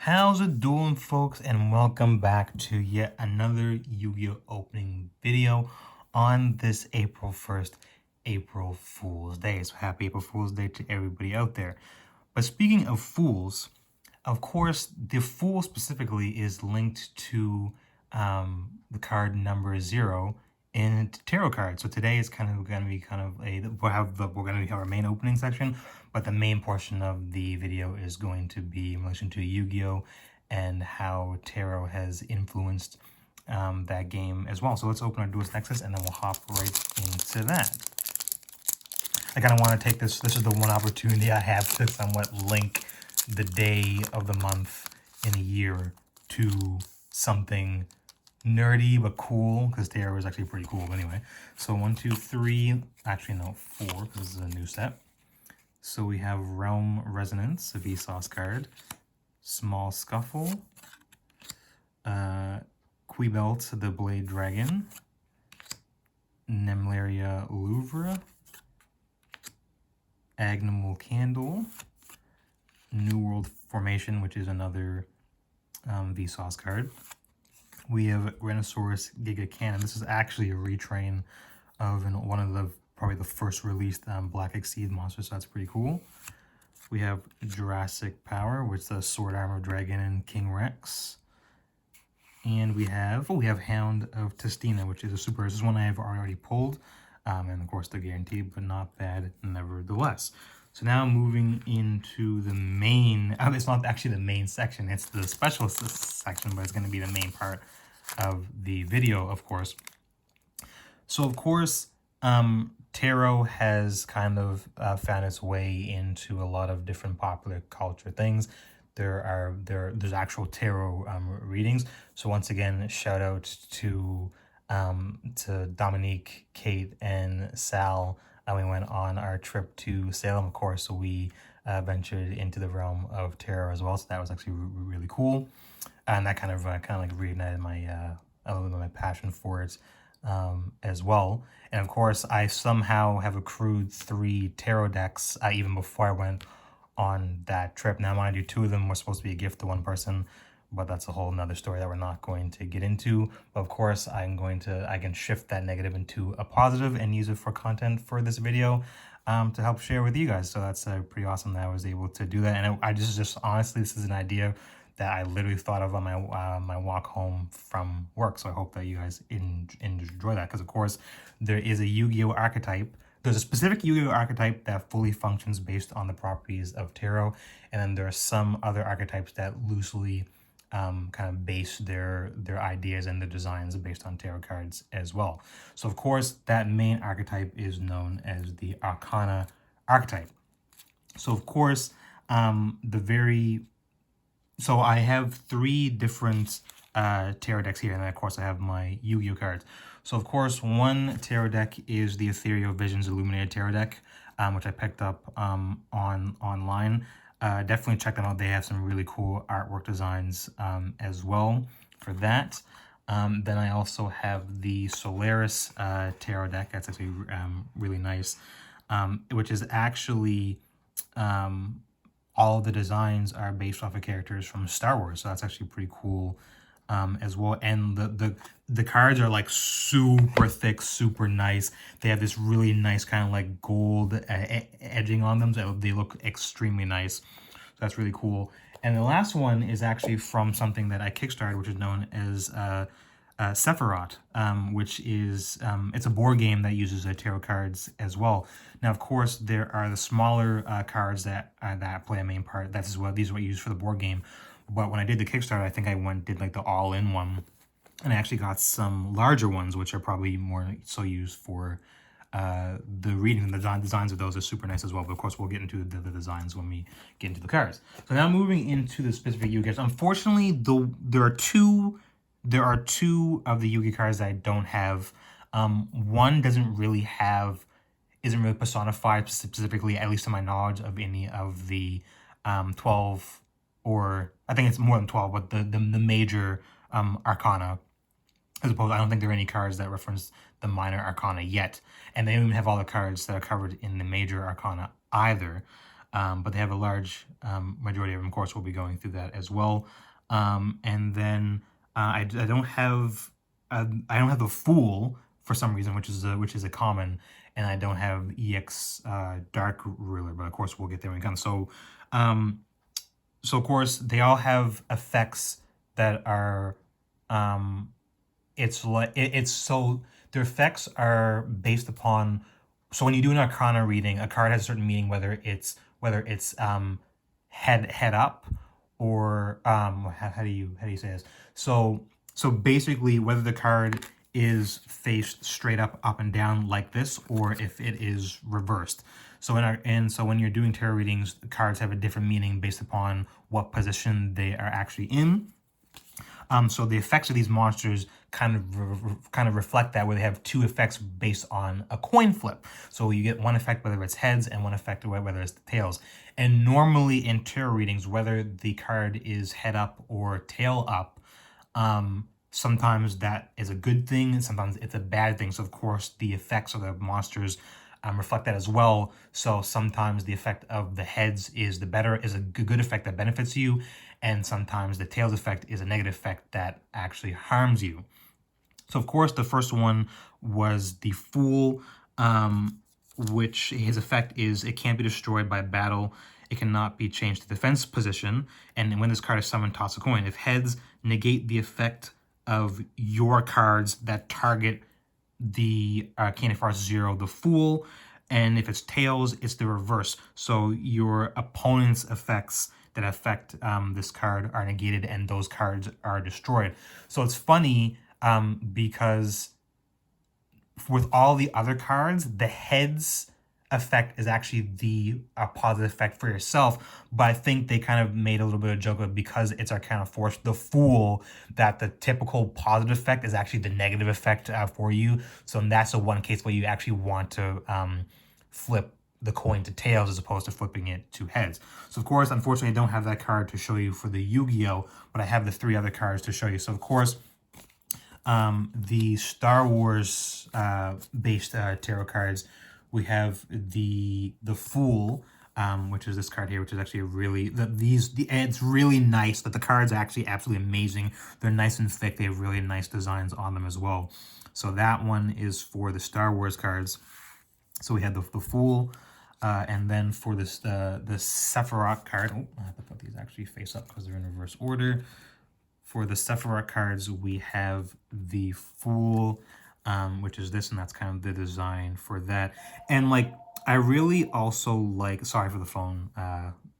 How's it doing, folks, and welcome back to yet another Yu-Gi-Oh opening video on this April 1st, April Fool's Day. So happy April Fool's Day to everybody out there. But speaking of fools, of course, the fool specifically is linked to the card number 0 in tarot cards. So today is kind of going to be we're going to have our main opening section, but the main portion of the video is going to be in relation to Yu-Gi-Oh and how tarot has influenced that game as well. So let's open our Duelist Nexus and then we'll hop right into that. I kind of want to take this is the one opportunity I have to somewhat link the day of the month in a year to something nerdy but cool, because tarot is actually pretty cool. But anyway, so 1, 2, 3, actually no, 4, because this is a new set. So we have Realm Resonance, a Vsauce card, Small Scuffle, Quibelt, the Blade Dragon, Nemlaria Louvre, Agnimal Candle, New World Formation, which is another Vsauce card. We have Rhinosaurus Giga Cannon. This is actually a retrain of one of the probably the first released Black Exceed monsters, so that's pretty cool. We have Jurassic Power, which is the Sword Armor Dragon and King Rex. And we have Hound of Testina, which is a super. This is one I have already pulled, and of course they're guaranteed, but not bad nevertheless. So now moving into the main, it's not actually the main section, it's the specialist section, but it's going to be the main part of the video, of course. So of course, tarot has kind of found its way into a lot of different popular culture things. There's actual tarot readings. So once again, shout out to Dominique, Kate, and Sal. We went on our trip to Salem, of course, so we ventured into the realm of tarot as well. So that was actually really cool, and that kind of like reignited my passion for it as well. And of course, I somehow have accrued 3 tarot decks even before I went on that trip. Now, mind you, 2 of them were supposed to be a gift to one person, but that's a whole nother story that we're not going to get into. But of course, I can shift that negative into a positive and use it for content for this video to help share with you guys. So that's pretty awesome that I was able to do that. And I just honestly, this is an idea that I literally thought of on my walk home from work. So I hope that you guys enjoy that, because of course there is a Yu-Gi-Oh archetype. There's a specific Yu-Gi-Oh archetype that fully functions based on the properties of tarot, and then there are some other archetypes that loosely kind of base their ideas and the designs based on tarot cards as well. So of course that main archetype is known as the Arcana archetype. So of course so I have 3 different tarot decks here, and then of course I have my Yu-Gi-Oh cards. So of course one tarot deck is the Ethereal Visions Illuminated Tarot deck, which I picked up online. Definitely check them out. They have some really cool artwork designs as well for that. Then I also have the Solaris tarot deck. That's actually really nice, which is actually all of the designs are based off of characters from Star Wars, so that's actually pretty cool as well. And the cards are like super thick, super nice. They have this really nice kind of like gold edging on them, so they look extremely nice. So that's really cool. And the last one is actually from something that I kickstarted, which is known as Sephiroth, which is it's a board game that uses tarot cards as well. Now, of course, there are the smaller cards that play a main part. These are what you use for the board game. But when I did the Kickstarter, I think I did like the all-in one, and I actually got some larger ones, which are probably more so used for the reading. The designs of those are super nice as well. But of course, we'll get into the designs when we get into the cards. So now moving into the specific Yu-Gi cards. Unfortunately, there are two of the Yu-Gi cards that I don't have. One isn't really personified specifically, at least to my knowledge, of any of the 12, or I think it's more than 12, but the major Arcana. I don't think there are any cards that reference the minor Arcana yet, and they don't even have all the cards that are covered in the major Arcana either. but they have a large majority of them. Of course, we'll be going through that as well. And then I don't have the Fool for some reason, which is a common, and I don't have EX Dark Ruler, but of course we'll get there when it comes. So of course they all have effects that are so their effects are based upon. So when you do an Arcana reading, a card has a certain meaning, whether it's head up, or how do you say this? So basically, whether the card is faced straight up and down like this, or if it is reversed. So when you're doing tarot readings, the cards have a different meaning based upon what position they are actually in. So the effects of these monsters kind of reflect that, where they have two effects based on a coin flip. So you get one effect whether it's heads, and one effect whether it's tails. And normally in tarot readings, whether the card is head up or tail up, sometimes that is a good thing, and sometimes it's a bad thing. So of course the effects of the monsters reflect that as well. So sometimes the effect of the heads is a good effect that benefits you, and sometimes the tails effect is a negative effect that actually harms you. So of course the first one was the Fool, which his effect is it can't be destroyed by battle. It cannot be changed to defense position. And when this card is summoned, toss a coin. If heads, negate the effect of your cards that target the Arcana Force 0, the Fool. And if it's tails, it's the reverse. So your opponent's effects that affect this card are negated, and those cards are destroyed. So it's funny because with all the other cards, the heads effect is actually a positive effect for yourself, but I think they kind of made a little bit of a joke of, because it's Arcana Force, the Fool, that the typical positive effect is actually the negative effect for you. So that's the one case where you actually want to flip the coin to tails as opposed to flipping it to heads. So of course, unfortunately, I don't have that card to show you for the Yu-Gi-Oh, but I have the three other cards to show you. So of course, the Star Wars based tarot cards, we have the Fool, which is this card here, which is actually it's really nice. That the cards are actually absolutely amazing. They're nice and thick. They have really nice designs on them as well. So that one is for the Star Wars cards. So we had the Fool, and then for this the Sephiroth card. Oh, I have to put these actually face up because they're in reverse order. For the Sephiroth cards, we have the Fool, which is this, and that's kind of the design for that. And like, I really also like, sorry for the phone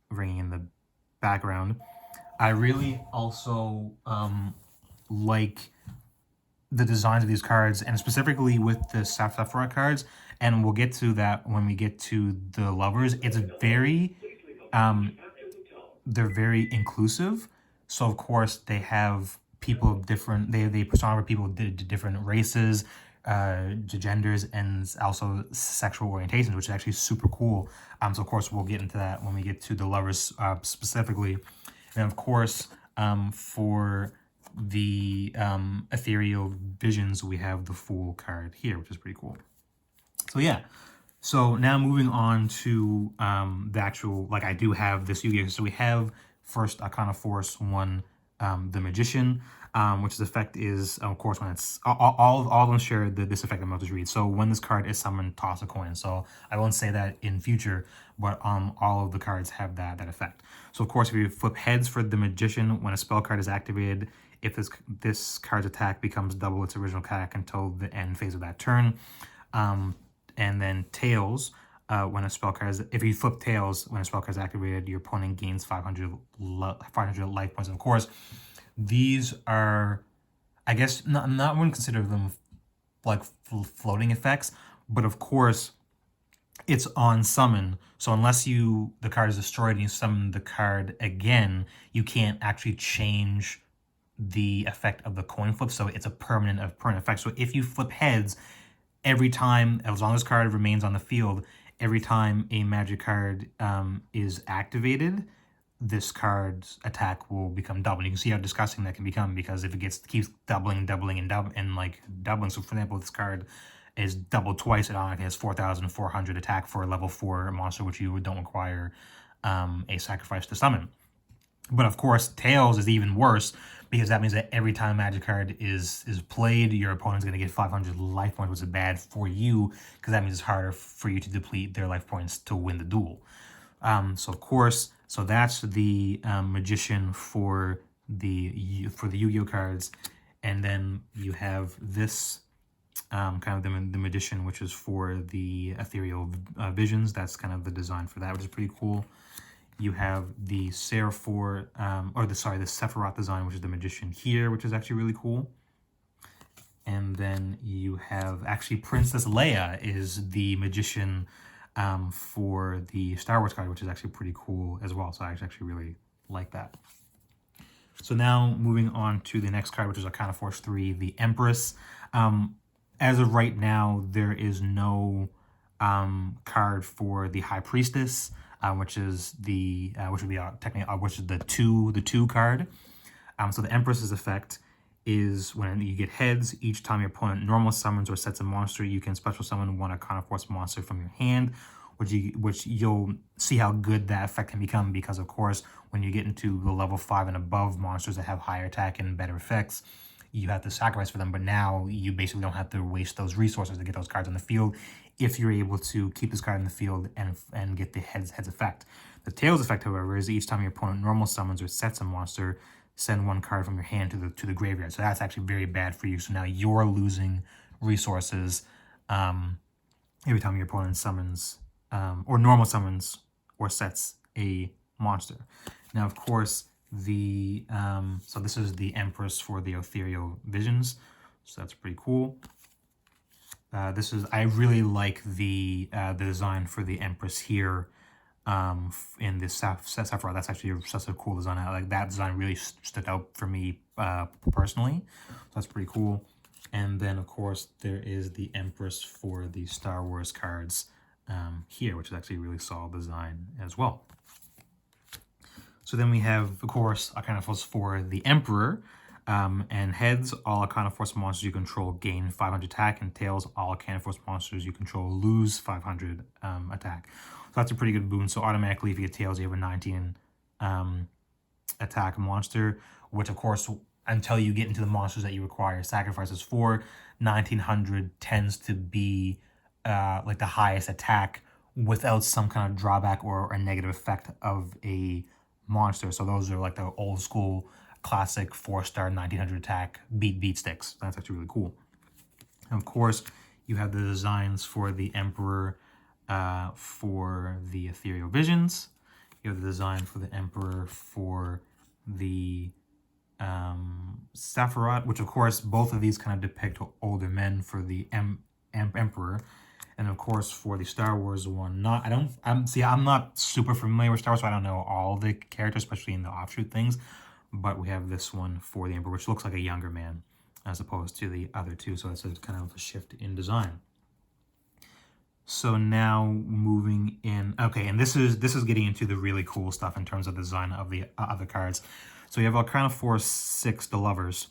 ringing in the background. I really also like the designs of these cards, and specifically with the Sephiroth cards, and we'll get to that when we get to the Lovers. It's very, they're very inclusive. So of course they have people of different, they personified people with different races, genders, and also sexual orientations, which is actually super cool. So of course we'll get into that when we get to the Lovers specifically. And of course, for the ethereal visions, we have the Fool card here, which is pretty cool. So yeah, so now moving on to the actual, like, I do have this Yu-Gi-Oh. So we have first Arcana Force 1, the Magician, which the effect is, of course, when it's all of them share this effect I'm about to read. So when this card is summoned, toss a coin. So I won't say that in future, but all of the cards have that effect. So of course, if you flip heads for the Magician, when a spell card is activated, if this card's attack becomes double its original attack until the end phase of that turn. And then tails, when a spell card is, if you flip tails, when a spell card is activated, your opponent gains 500 life points. And of course, these are, I guess, not one consider them like floating effects, but of course, it's on summon. So unless the card is destroyed and you summon the card again, you can't actually change the effect of the coin flip. So it's a permanent effect. So if you flip heads, every time, as long as card remains on the field, every time a magic card is activated, this card's attack will become double. You can see how disgusting that can become, because if it keeps doubling, and like doubling. So for example, this card is doubled twice, it automatically has 4,400 attack for a level 4 monster, which you don't require a sacrifice to summon. But of course, Tails is even worse because that means that every time a magic card is played, your opponent's going to get 500 life points, which is bad for you because that means it's harder for you to deplete their life points to win the duel. So of course, so that's the Magician for the Yu-Gi-Oh cards, and then you have this kind of the Magician, which is for the Ethereal Visions. That's kind of the design for that, which is pretty cool. You have the the Sephiroth design, which is the Magician here, which is actually really cool. And then you have actually Princess Leia is the Magician for the Star Wars card, which is actually pretty cool as well. So I actually really like that. So now moving on to the next card, which is Arcana Force 3, the Empress. As of right now, there is no card for the High Priestess, which is the which would be technically which is the two card. So the Empress's effect is when you get heads, each time your opponent normal summons or sets a monster, you can special summon one Arcana Force monster from your hand, which you'll see how good that effect can become, because of course when you get into the level 5 and above monsters that have higher attack and better effects, you have to sacrifice for them. But now you basically don't have to waste those resources to get those cards on the field if you're able to keep this card in the field and get the heads effect. The Tails effect, however, is each time your opponent normal summons or sets a monster, send one card from your hand to the graveyard. So that's actually very bad for you. So now you're losing resources every time your opponent summons or normal summons or sets a monster. Now, of course, so this is the Empress for the Ethereal Visions. So that's pretty cool. I really like the design for the Empress here in this Sephiroth. That's actually such a cool design. Like that design really stood out for me personally. So that's pretty cool. And then of course there is the Empress for the Star Wars cards here, which is actually a really solid design as well. So then we have, of course, Arcana Force for the Emperor. And heads, all Arcana Force monsters you control gain 500 attack, and tails, all Arcana Force monsters you control lose 500 attack. So that's a pretty good boon. So automatically, if you get tails, you have a 19 attack monster, which of course, until you get into the monsters that you require sacrifices for, 1900 tends to be like the highest attack without some kind of drawback or a negative effect of a monster. So those are like the old school classic 4-star 1900 attack beat sticks. That's actually really cool. And of course, you have the designs for the Emperor for the Ethereal Visions. You have the design for the Emperor for the Sephiroth, which of course both of these kind of depict older men for the Emperor. And of course for the Star Wars one, I'm not super familiar with Star Wars, so I don't know all the characters, especially in the offshoot things. But we have this one for the Emperor, which looks like a younger man as opposed to the other two. So it's a kind of a shift in design. So now moving in, okay, and this is getting into the really cool stuff in terms of the design of the other cards. So you have Arcana Force 6, the Lovers.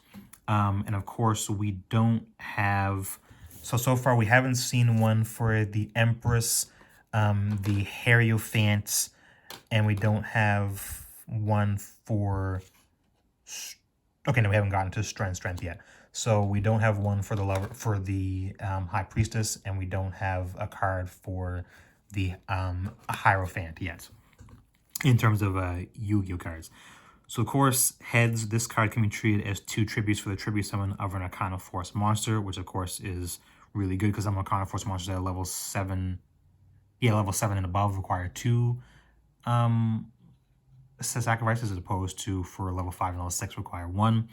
And of course we don't have, so far we haven't seen one for the Empress, the Hierophant, and we don't have one for, okay, no, we haven't gotten to strength yet. So we don't have one for the High Priestess, and we don't have a card for the Hierophant yet in terms of Yu-Gi-Oh cards. So of course, heads, this card can be treated as 2 tributes for the tribute summon of an Arcana Force monster, which of course is really good because I'm Arcana Force monsters at level 7. Yeah, level 7 and above require 2 sacrifices, as opposed to for level 5 and level 6 require 1.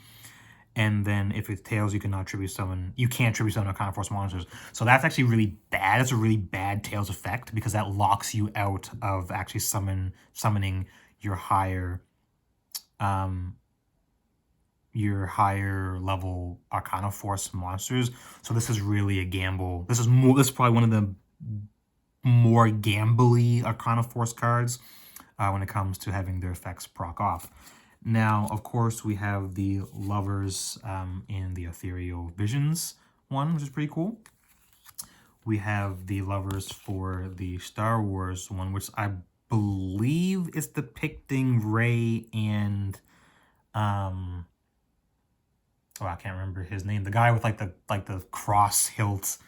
And then if it's tails, you cannot tribute summon. You can't tribute summon Arcana Force monsters. So that's actually really bad. It's a really bad tails effect because that locks you out of actually summoning your higher level Arcana Force monsters. So this is really a gamble. This is probably one of the more gambly Arcana Force cards when it comes to having their effects proc off. Now, of course, we have the Lovers in the Ethereal Visions one, which is pretty cool. We have the Lovers for the Star Wars one, which believe it's depicting Ray and oh, I can't remember his name. The guy with like the cross hilt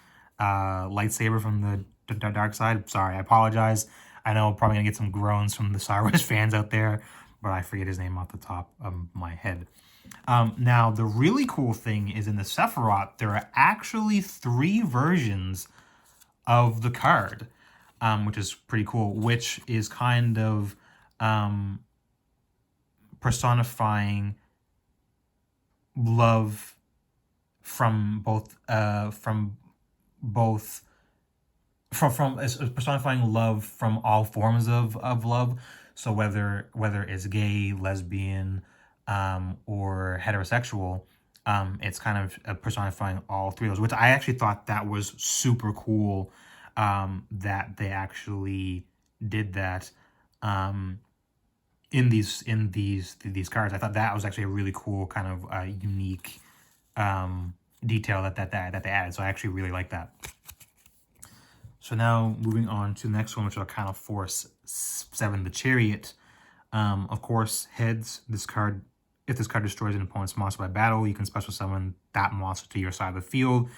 lightsaber from the dark side. Sorry, I apologize. I know I'm probably gonna get some groans from the Star Wars fans out there, but I forget his name off the top of my head. Now, the really cool thing is in the Sephiroth, there are actually 3 versions of the card, which is pretty cool, which is kind of personifying love from both personifying love from all forms of love. So whether it's gay, lesbian, or heterosexual, it's kind of personifying all 3 of those, which I actually thought that was super cool, that they actually did that in these cards. I thought that was actually a really cool kind of unique detail that they added. So I actually really like that. So now moving on to the next one, which are kind of Force 7, the Chariot. Of course, heads, this card, if this card destroys an opponent's monster by battle, you can special summon that monster to your side of the field.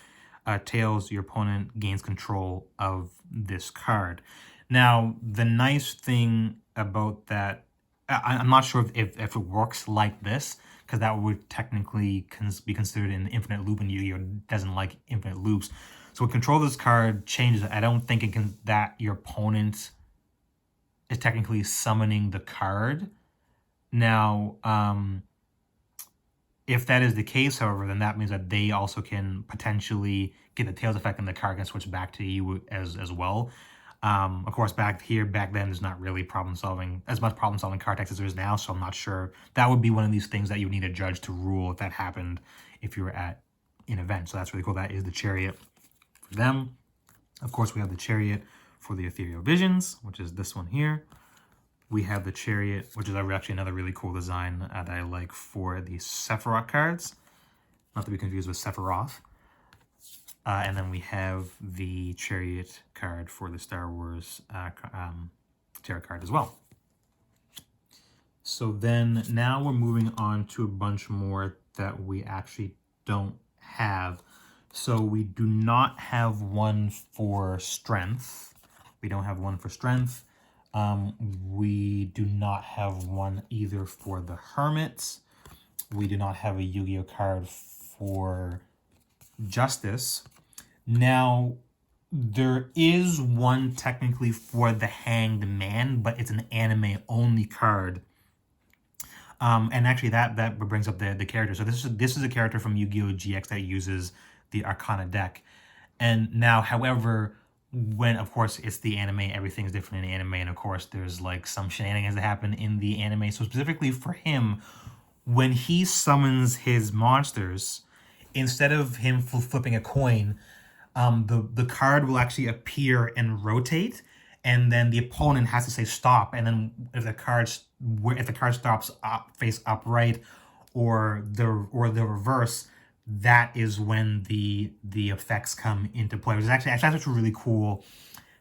Tails, your opponent gains control of this card. Now, the nice thing about that, I'm not sure if it works like this, because that would technically be considered an infinite loop, and Yu-Gi-Oh doesn't like infinite loops. So with control of this card changes, I don't think it can, that your opponent is technically summoning the card. Now, if that is the case, however, then that means that they also can potentially get the Tails effect and the card can switch back to you as well. Of course, back then, there's not really as much problem solving card text as there is now, so I'm not sure. That would be one of these things that you would need a judge to rule if that happened if you were at an event. So that's really cool. That is the Chariot for them. Of course, we have the Chariot for the Ethereal Visions, which is this one here. We have the Chariot, which is actually another really cool design that I like for the Sephiroth cards. Not to be confused with Sephiroth. And then we have the Chariot card for the Star Wars tarot card as well. So then now we're moving on to a bunch more that we actually don't have. So we do not have one for Strength. We don't have one for Strength. We do not have one either for the Hermit. We do not have a Yu-Gi-Oh card for Justice. Now, there is one technically for the Hanged Man, but it's an anime-only card. And actually, that brings up the character. So this is a character from Yu-Gi-Oh GX that uses the Arcana deck. And now, however, when, of course, it's the anime, everything's different in anime, and of course, there's like some shenanigans that happen in the anime. So specifically for him, when he summons his monsters, instead of him flipping a coin, the card will actually appear and rotate, and then the opponent has to say stop. And then if the card stops face upright, or the reverse, that is when the effects come into play. Which is actually really cool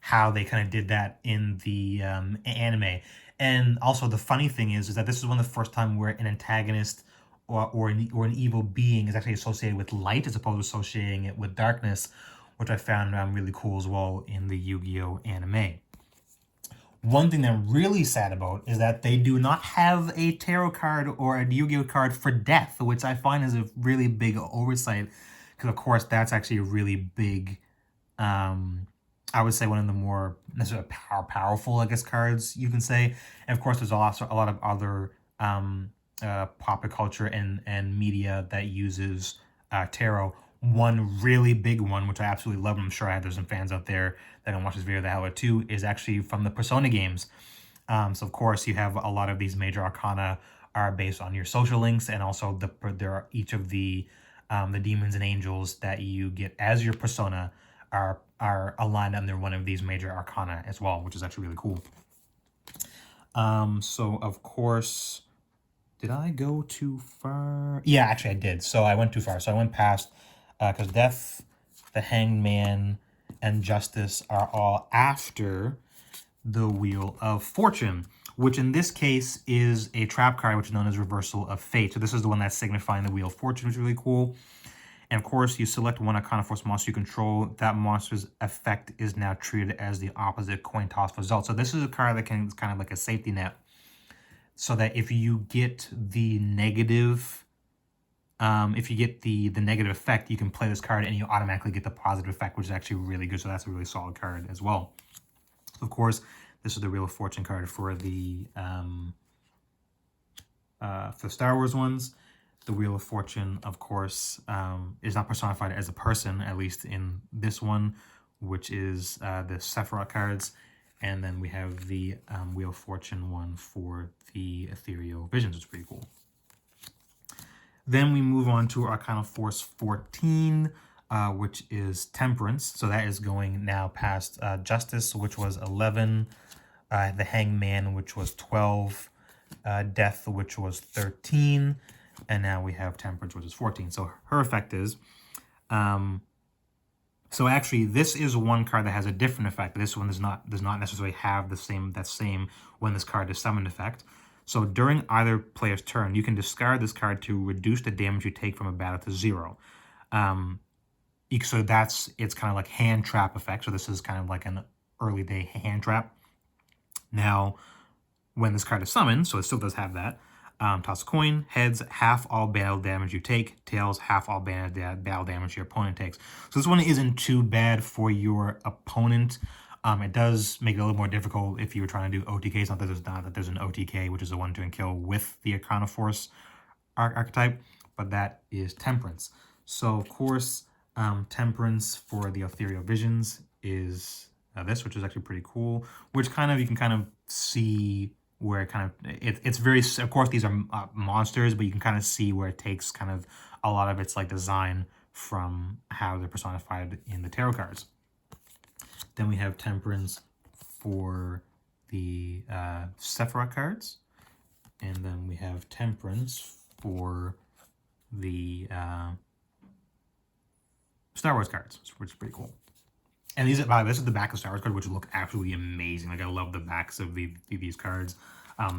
how they kind of did that in the anime. And also the funny thing is that this is one of the first time where an antagonist or an evil being is actually associated with light as opposed to associating it with darkness, which I found really cool as well in the Yu-Gi-Oh anime. One thing that I'm really sad about is that they do not have a tarot card or a Yu-Gi-Oh card for Death, which I find is a really big oversight, because of course that's actually a really big, I would say one of the more necessarily powerful, I guess, cards you can say. And of course there's also a lot of other pop culture and media that uses tarot. One really big one, which I absolutely love, and I'm sure there's some fans out there that can watch this video that have it too, is actually from the Persona games. So of course you have a lot of these major arcana are based on your social links, and also there are each of the demons and angels that you get as your persona are aligned under one of these major arcana as well, which is actually really cool. So of course, did I go too far? Yeah, actually I did. So I went too far. So I went past, because Death, the Hanged Man, and Justice are all after the Wheel of Fortune, which in this case is a trap card, which is known as Reversal of Fate. So this is the one that's signifying the Wheel of Fortune, which is really cool. And of course, you select one Arcana Force monster you control. That monster's effect is now treated as the opposite coin toss result. So this is a card that can, it's kind of like a safety net, so that if you get the negative, negative effect, you can play this card and you automatically get the positive effect, which is actually really good. So that's a really solid card as well. Of course, this is the Wheel of Fortune card for the Star Wars ones. The Wheel of Fortune, of course, is not personified as a person, at least in this one, which is the Sephiroth cards. And then we have the Wheel of Fortune one for the Ethereal Visions, which is pretty cool. Then we move on to Arcana Force 14, which is Temperance. So that is going now past Justice, which was 11, the Hangman, which was 12, Death, which was 13, and now we have Temperance, which is 14. So her effect is, so actually this is one card that has a different effect. This one does not necessarily have the same when this card is summoned effect. So during either player's turn, you can discard this card to reduce the damage you take from a battle to 0. So it's kind of like hand trap effect. So this is kind of like an early day hand trap. Now, when this card is summoned, so it still does have that, toss a coin. Heads, half all battle damage you take. Tails, half all battle damage your opponent takes. So this one isn't too bad for your opponent. It does make it a little more difficult if you were trying to do OTKs. Not that there's an OTK, which is a 1, 2, and kill with the Arcana Force archetype, but that is Temperance. So, of course, Temperance for the Ethereal Visions is this, which is actually pretty cool, which you can kind of see where it's very, of course, these are monsters, but you can kind of see where it takes kind of a lot of its like design from how they're personified in the tarot cards. Then we have Temperance for the Sephiroth cards. And then we have Temperance for the Star Wars cards, which is pretty cool. And these, by the way, this is the back of Star Wars card, which look absolutely amazing. Like, I love the backs of these cards.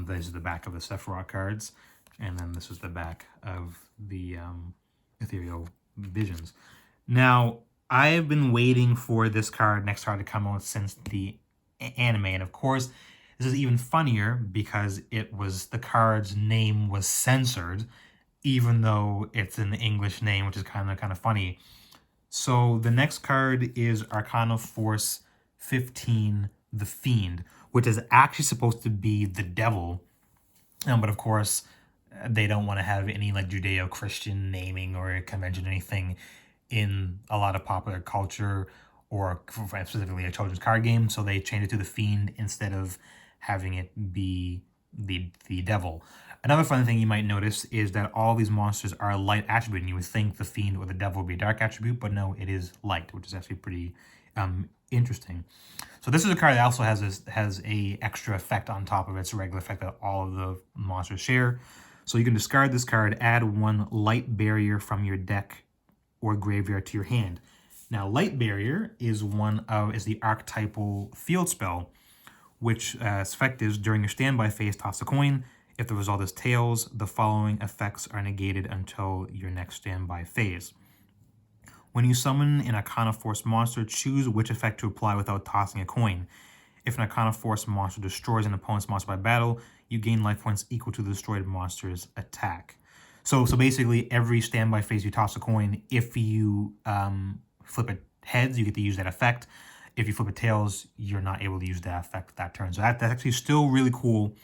This is the back of the Sephiroth cards. And then this is the back of the Ethereal Visions. Now, I have been waiting for this next card to come out since the anime. And of course, this is even funnier because the card's name was censored, even though it's an English name, which is kind of funny. So the next card is Arcana Force 15, the Fiend, which is actually supposed to be the devil. But of course, they don't want to have any like Judeo-Christian naming or convention, anything in a lot of popular culture or specifically a children's card game. So they changed it to the Fiend instead of having it be the devil. Another fun thing you might notice is that all these monsters are a light attribute, and you would think the Fiend or the devil would be a dark attribute, but no, it is light, which is actually pretty interesting. So this is a card that also has a extra effect on top of its regular effect that all of the monsters share. So you can discard this card, add 1 light barrier from your deck or graveyard to your hand. Now, Light Barrier is the archetypal field spell, which its effect is during your standby phase, toss a coin. If the result is tails, the following effects are negated until your next standby phase. When you summon an Arcana Force monster, choose which effect to apply without tossing a coin. If an Arcana Force monster destroys an opponent's monster by battle, you gain life points equal to the destroyed monster's attack. So basically, every standby phase you toss a coin. If you flip it heads, you get to use that effect. If you flip it tails, you're not able to use that effect that turn. So that's actually still really cool.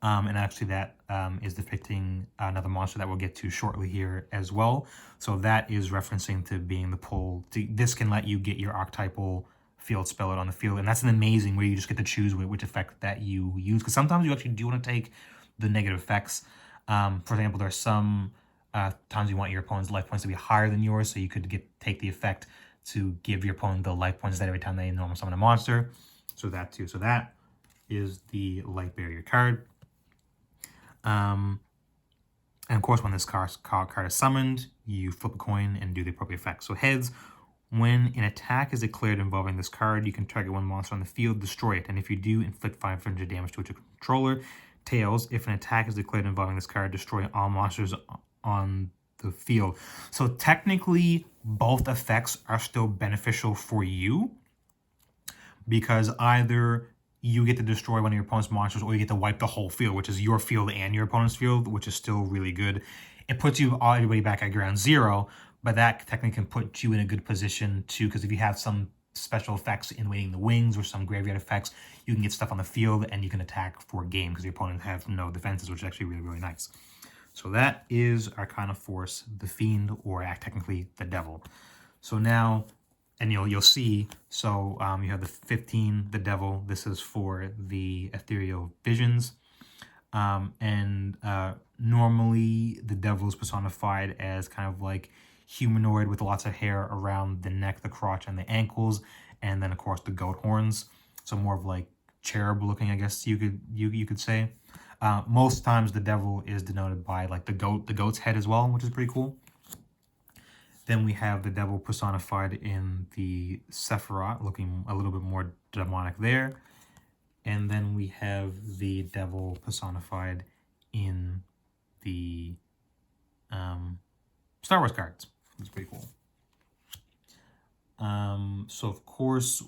And actually that is depicting another monster that we'll get to shortly here as well. So that is referencing to being the pull. This can let you get your archetypal field spell out on the field. And that's an amazing where you just get to choose which effect that you use. Because sometimes you actually do want to take the negative effects. For example, there are some times you want your opponent's life points to be higher than yours. So you could take the effect to give your opponent the life points that every time they normally summon a monster. So that too. So that is the Light Barrier card. And of course, when this card is summoned, you flip a coin and do the appropriate effect. So heads, When an attack is declared involving this card, you can target one monster on the field, destroy it, and if you do, inflict 500 damage to its controller. Tails, if an attack is declared involving this card, destroy all monsters on the field. So technically, both effects are still beneficial for you, because either you get to destroy one of your opponent's monsters or you get to wipe the whole field, which is your field and your opponent's field, which is still really good. It puts everybody back at ground zero, but that technically can put you in a good position too, because if you have some special effects in Waiting the Wings or some graveyard effects, you can get stuff on the field and you can attack for a game because your opponent has no defenses, which is actually really, really nice. So that is Arcana Force, the Fiend, or technically the Devil. So now, and you'll see, so you have the 15, the Devil. This is for the Ethereal Visions. Normally the Devil is personified as kind of like humanoid with lots of hair around the neck, the crotch, and the ankles, and then of course the goat horns. So more of like cherub looking, I guess you could say. Most times the Devil is denoted by like the goat's head as well, which is pretty cool. Then we have the Devil personified in the Sephiroth, looking a little bit more demonic there. And then we have the Devil personified in the Star Wars cards. That's pretty cool. So of course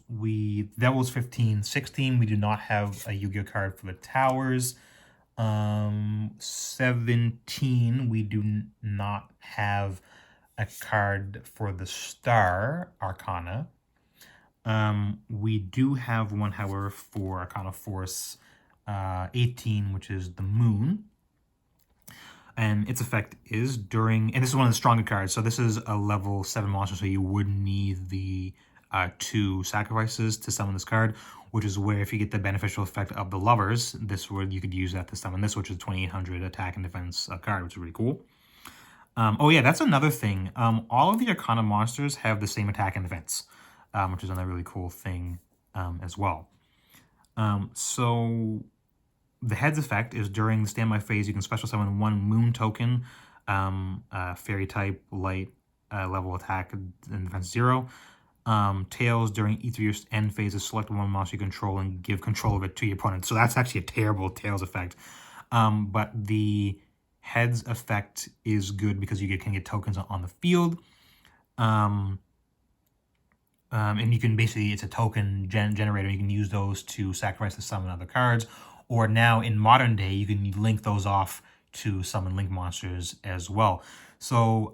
Devil's 15, 16. We do not have a Yu-Gi-Oh card for the towers. 17, we do not have a card for the Star Arcana. We do have one, however, for Arcana Force 18, which is the Moon. And its effect is and this is one of the stronger cards, so this is a level 7 monster, so you would need the 2 sacrifices to summon this card, which is where if you get the beneficial effect of the Lovers, you could use that to summon this, which is 2800 attack and defense card, which is really cool. Oh yeah, that's another thing. All of the Arcana monsters have the same attack and defense, which is another really cool thing as well. So the Head's effect is during the standby phase, you can special summon 1 Moon token, Fairy type, light, level attack and defense 0. Tails, during each of your end phases, select 1 monster you control and give control of it to your opponent. So that's actually a terrible Tails effect. But the Head's effect is good because you can get tokens on the field. And you can basically, it's a token generator. You can use those to sacrifice to summon other cards. Or now in modern day, you can link those off to summon link monsters as well. So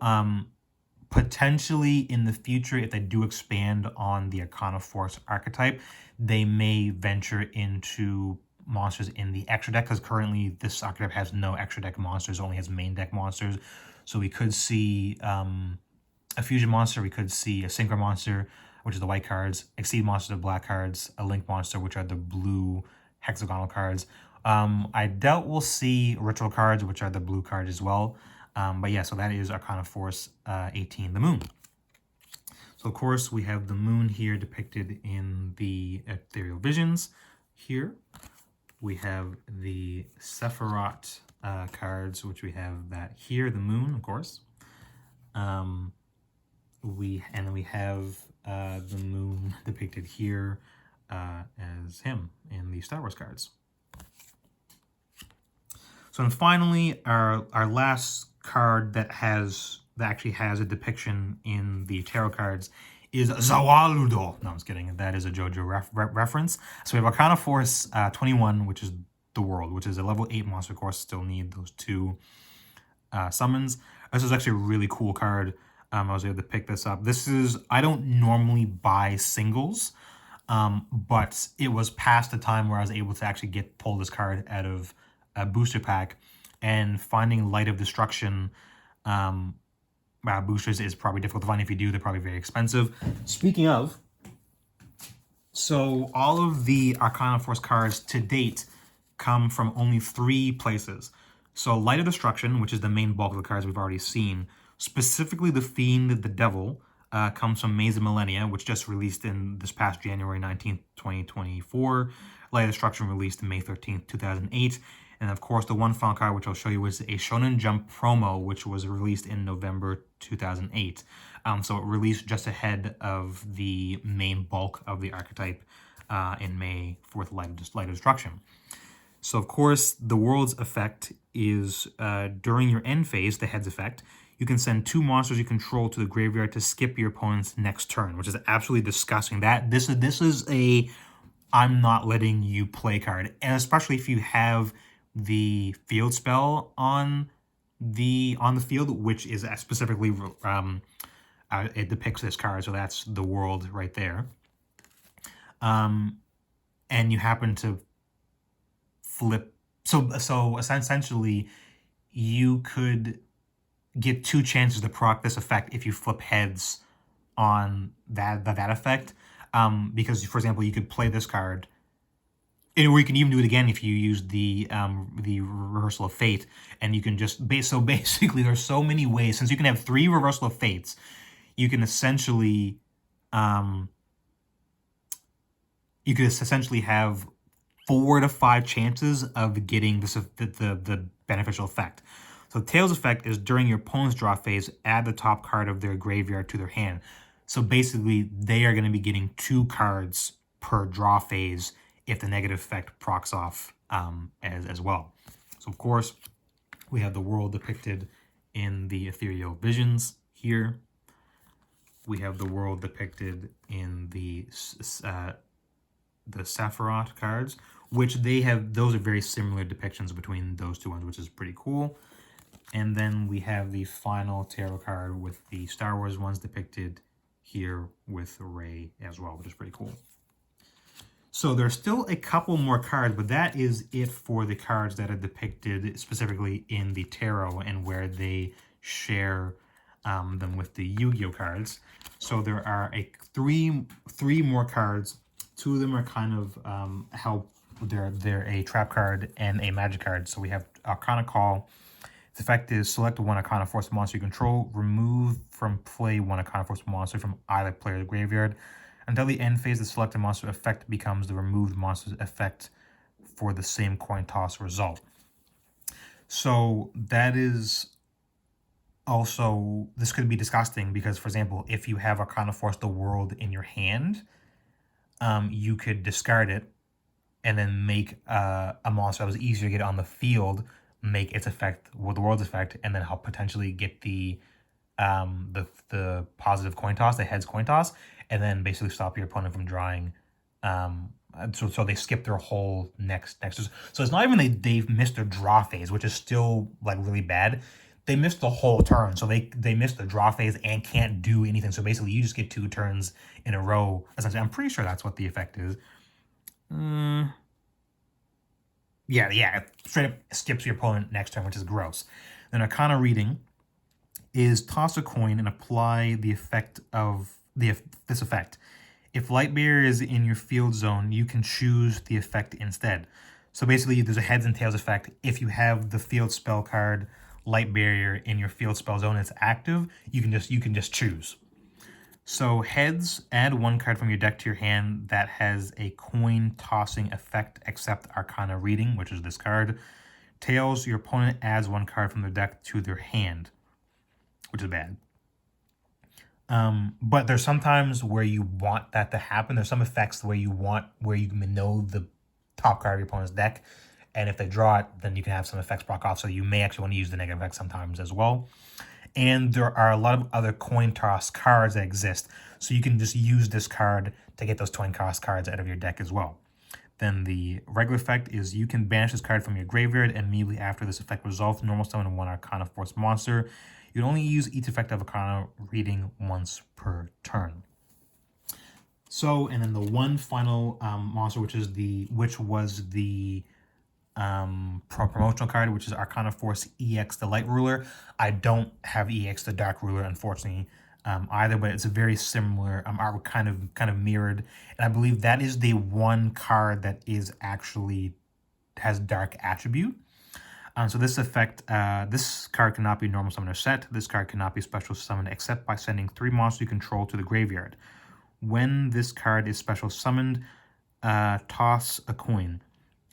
potentially in the future, if they do expand on the Arcana Force archetype, they may venture into monsters in the extra deck, because currently this archetype has no extra deck monsters, only has main deck monsters. So we could see a fusion monster, we could see a synchro monster, which is the white cards, exceed monster, the black cards, a link monster, which are the blue hexagonal cards. I doubt we'll see ritual cards, which are the blue cards as well. But yeah, so that is Arcana Force 18, the Moon. So of course we have the Moon here depicted in the Ethereal Visions here. We have the Sephiroth cards, which we have that here, the Moon, of course. And then we have the Moon depicted here as him in the Star Wars cards. So then finally, our last card that actually has a depiction in the tarot cards is Zawaludo. No, I'm just kidding. That is a JoJo reference. So we have Arcana Force 21, which is the World, which is a level 8 monster. Of course, still need those 2 summons. This is actually a really cool card. I was able to pick this up. I don't normally buy singles, but it was past the time where I was able to actually pull this card out of a booster pack, and finding Light of Destruction boosters is probably difficult to find. If you do, they're probably very expensive. Speaking of, so all of the Arcana Force cards to date come from only 3 places. So Light of Destruction, which is the main bulk of the cards we've already seen, specifically the Fiend, the Devil, comes from Maze of Millennia, which just released in this past January 19th, 2024. Light of Destruction released May 13th, 2008. And of course, the one final card, which I'll show you, was a Shonen Jump promo, which was released in November 2008. So it released just ahead of the main bulk of the archetype in May for Light of Destruction. So of course, the world's effect is during your end phase, the head's effect, you can send 2 monsters you control to the graveyard to skip your opponent's next turn, which is absolutely disgusting. This is a I'm not letting you play card, and especially if you have the field spell on the field, which is specifically it depicts this card, so that's the world right there. And you happen to flip, so essentially you could get 2 chances to proc this effect if you flip heads on that effect. Because, for example, you could play this card, or you can even do it again if you use the Reversal of Fate, and you can just so basically there's so many ways, since you can have 3 Reversal of Fates, you can essentially have 4 to 5 chances of getting this the beneficial effect. So Tails effect is during your opponent's draw phase, add the top card of their graveyard to their hand. So basically, they are going to be getting 2 cards per draw phase if the negative effect procs off as well. So of course, we have the world depicted in the Ethereal Visions here. We have the world depicted in the Sephiroth cards, which those are very similar depictions between those 2 ones, which is pretty cool. And then we have the final tarot card with the Star Wars ones depicted here with Rey as well, which is pretty cool. So there's still a couple more cards, but that is it for the cards that are depicted specifically in the tarot and where they share them with the Yu-Gi-Oh cards. So there are three more cards. 2 of them are kind of help. They're a trap card and a magic card. So we have Arcana Call. Its effect is select 1 Arcana Force monster you control, remove from play 1 Arcana Force monster from either player's graveyard. Until the end phase, the selected monster effect becomes the removed monster's effect for the same coin toss result. So that is also, this could be disgusting because, for example, if you have Arcana Force the World in your hand, you could discard it and then make a monster that was easier to get on the field make its effect with the world's effect, and then help potentially get the positive coin toss, the heads coin toss, and then basically stop your opponent from drawing. So they skip their whole next. So it's not even they've missed their draw phase, which is still like really bad. They missed the whole turn, so they missed the draw phase and can't do anything. So basically, you just get 2 turns in a row. Essentially, I'm pretty sure that's what the effect is. Yeah, it straight up skips your opponent next turn, which is gross. Then Arcana Reading is toss a coin and apply the effect of this effect. If Light Barrier is in your field zone, you can choose the effect instead. So basically, there's a heads and tails effect. If you have the field spell card Light Barrier in your field spell zone, it's active. You can just choose. So heads, add 1 card from your deck to your hand that has a coin tossing effect except Arcana Reading, which is this card. Tails, your opponent adds 1 card from their deck to their hand, which is bad. But there's sometimes where you want that to happen. There's some effects where you know the top card of your opponent's deck, and if they draw it, then you can have some effects proc off, so you may actually want to use the negative effect sometimes as well. And there are a lot of other coin toss cards that exist, so you can just use this card to get those coin toss cards out of your deck as well. Then the regular effect is you can banish this card from your graveyard, and immediately after this effect resolves, normal summon 1 Arcana Force monster. You can only use each effect of Arcana Reading once per turn. So, and then the one final monster, which was the promotional card, which is Arcana Force EX, the Light Ruler. I don't have EX, the Dark Ruler, unfortunately, either, but it's a very similar artwork, kind of mirrored, and I believe that is the one card that is actually has Dark attribute. So this effect, this card cannot be normal summon or set. This card cannot be special summoned except by sending 3 monsters you control to the graveyard. When this card is special summoned, toss a coin.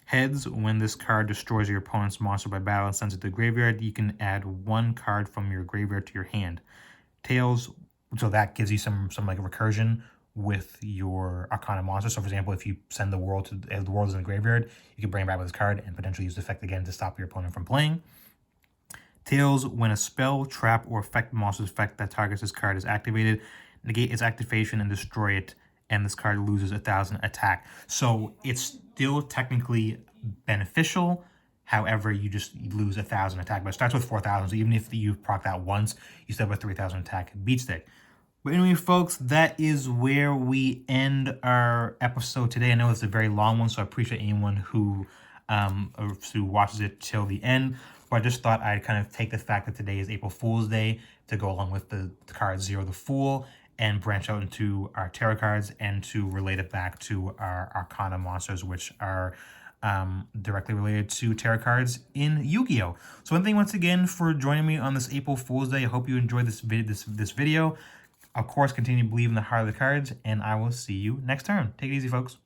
Heads, when this card destroys your opponent's monster by battle and sends it to the graveyard, you can add 1 card from your graveyard to your hand. Tails, so that gives you some like recursion with your Arcana monster. So for example, if you send the world to, as the world is in the graveyard, you can bring it back with this card and potentially use the effect again to stop your opponent from playing. Tails, when a spell, trap, or effect monster's effect that targets this card is activated, negate its activation and destroy it, and this card loses 1,000 attack. So it's still technically beneficial. However, you lose 1,000 attack, but it starts with 4,000. So even if you proc that once, you still have a 3,000 attack beat stick. But anyway, folks, that is where we end our episode today. I know it's a very long one, so I appreciate anyone who watches it till the end. But I just thought I'd kind of take the fact that today is April Fool's Day to go along with the card Zero the Fool and branch out into our tarot cards and to relate it back to our Arcana monsters, which are directly related to tarot cards in Yu-Gi-Oh! So one thing once again for joining me on this April Fool's Day. I hope you enjoyed this video. Of course, continue to believe in the heart of the cards, and I will see you next turn. Take it easy, folks.